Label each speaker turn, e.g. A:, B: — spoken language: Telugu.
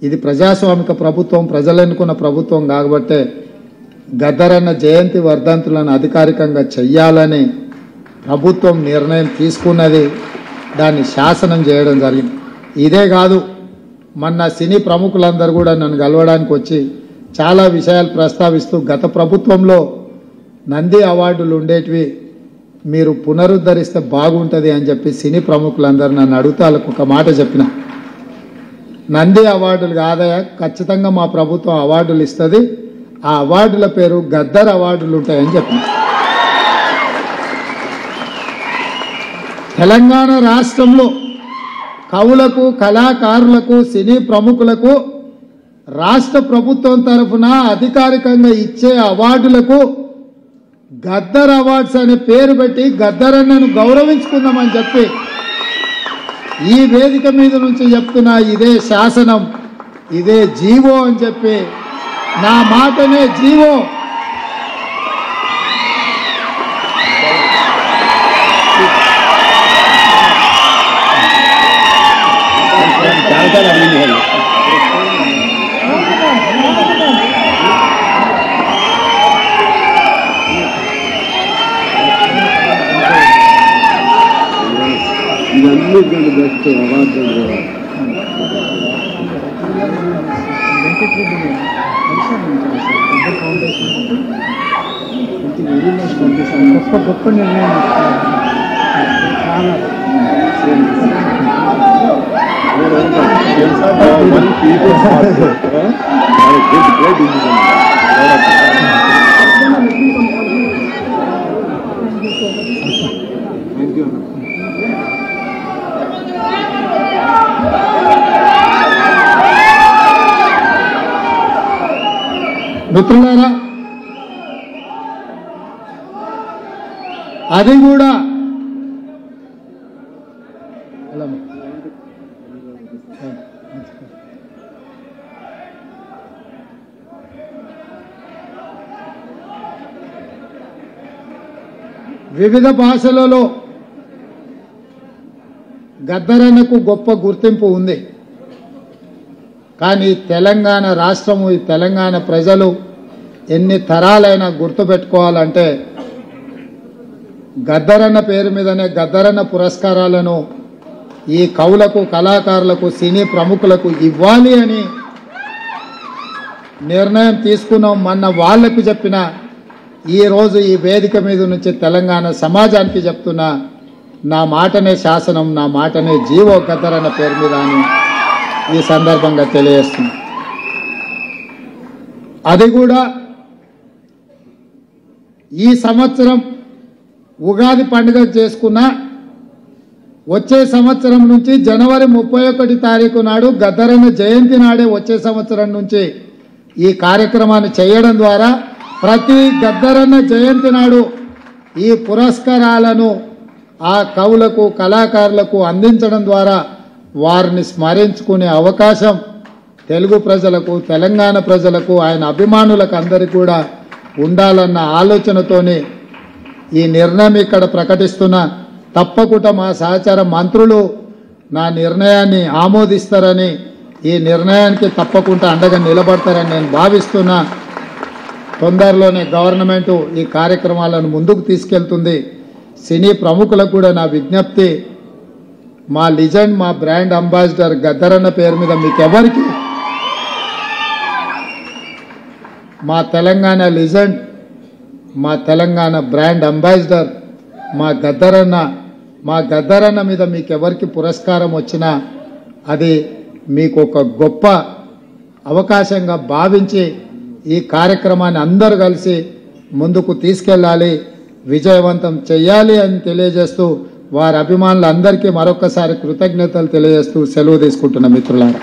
A: ఇది ప్రజాస్వామిక ప్రభుత్వం, ప్రజలు ఎన్నుకున్న ప్రభుత్వం కాబట్టి గద్దరన్న జయంతి వర్ధంతులను అధికారికంగా చెయ్యాలని ప్రభుత్వం నిర్ణయం తీసుకున్నది. దాన్ని శాసనం చేయడం జరిగింది. ఇదే కాదు, మొన్న సినీ ప్రముఖులందరూ కూడా నన్ను కలవడానికి వచ్చి చాలా విషయాలు ప్రస్తావిస్తూ గత ప్రభుత్వంలో నంది అవార్డులు ఉండేటివి మీరు పునరుద్ధరిస్తే బాగుంటుంది అని చెప్పి సినీ ప్రముఖులందరూ నన్ను అడుగుతా ఒక మాట చెప్పిన. నంది అవార్డులు కాదయా, ఖచ్చితంగా మా ప్రభుత్వం అవార్డులు ఇస్తుంది, ఆ అవార్డుల పేరు గద్దర్ అవార్డులు ఉంటాయని చెప్పిన. తెలంగాణ రాష్ట్రంలో కవులకు, కళాకారులకు, సినీ ప్రముఖులకు రాష్ట్ర ప్రభుత్వం తరఫున అధికారికంగా ఇచ్చే అవార్డులకు గద్దర్ అవార్డ్స్ అనే పేరు పెట్టి గద్దరన్నను గౌరవించుకుందామని చెప్పి ఈ వేదిక మీద నుంచి చెప్తున్నా. ఇదే శాసనం, ఇదే జీవో అని చెప్పి, నా మాటనే జీవో.
B: బెస్ట్ అవార్డు
C: గొప్ప గొప్ప నిర్ణయం
A: మిత్రులారా, అది కూడా వివిధ భాషలలో గద్దరన్నకు గొప్ప గుర్తింపు ఉంది. కానీ తెలంగాణ రాష్ట్రము, ఈ తెలంగాణ ప్రజలు ఎన్ని తరాలైనా గుర్తుపెట్టుకోవాలంటే గద్దరన్న పేరు మీదనే గద్దరన్న పురస్కారాలను ఈ కవులకు, కళాకారులకు, సినీ ప్రముఖులకు ఇవ్వాలి అని నిర్ణయం తీసుకున్నాం. మొన్న వాళ్లకు చెప్పిన, ఈరోజు ఈ వేదిక మీద నుంచి తెలంగాణ సమాజానికి చెప్తున్నా, నా మాటనే శాసనం, నా మాటనే జీవో గద్దరన్న పేరు మీద అని ఈ సందర్భంగా తెలియజేస్తుంది. అది కూడా ఈ సంవత్సరం ఉగాది పండుగ చేసుకున్న వచ్చే సంవత్సరం నుంచి జనవరి 31 తారీఖు నాడు గద్దరన్న జయంతి నాడే వచ్చే సంవత్సరం నుంచి ఈ కార్యక్రమాన్ని చేయడం ద్వారా ప్రతి గద్దరన్న జయంతి నాడు ఈ పురస్కారాలను ఆ కవులకు, కళాకారులకు అందించడం ద్వారా వారిని స్మరించుకునే అవకాశం తెలుగు ప్రజలకు, తెలంగాణ ప్రజలకు, ఆయన అభిమానులకు అందరికీ కూడా ఉండాలన్న ఆలోచనతోనే ఈ నిర్ణయం ఇక్కడ ప్రకటిస్తున్నా. తప్పకుండా మా సహచార మంత్రులు నా నిర్ణయాన్ని ఆమోదిస్తారని, ఈ నిర్ణయానికి తప్పకుండా అండగా నిలబడతారని నేను భావిస్తున్నా. తొందరలోనే గవర్నమెంట్ ఈ కార్యక్రమాలను ముందుకు తీసుకెళ్తుంది. సినీ ప్రముఖులకు కూడా నా విజ్ఞప్తి, మా లిజెండ్, మా బ్రాండ్ అంబాసిడర్ గద్దరన్న పేరు మీద మీకెవరికి, మా తెలంగాణ లిజెండ్, మా తెలంగాణ బ్రాండ్ అంబాసిడర్ మా గద్దరన్న మీద మీకెవరికి పురస్కారం వచ్చినా అది మీకు ఒక గొప్ప అవకాశంగా భావించి ఈ కార్యక్రమాన్ని అందరూ కలిసి ముందుకు తీసుకెళ్ళాలి, విజయవంతం చేయాలి అని తెలియజేస్తూ వారి అభిమానులందరికీ మరొకసారి కృతజ్ఞతలు తెలియజేస్తూ సెలవు తీసుకుంటున్న మిత్రులారా.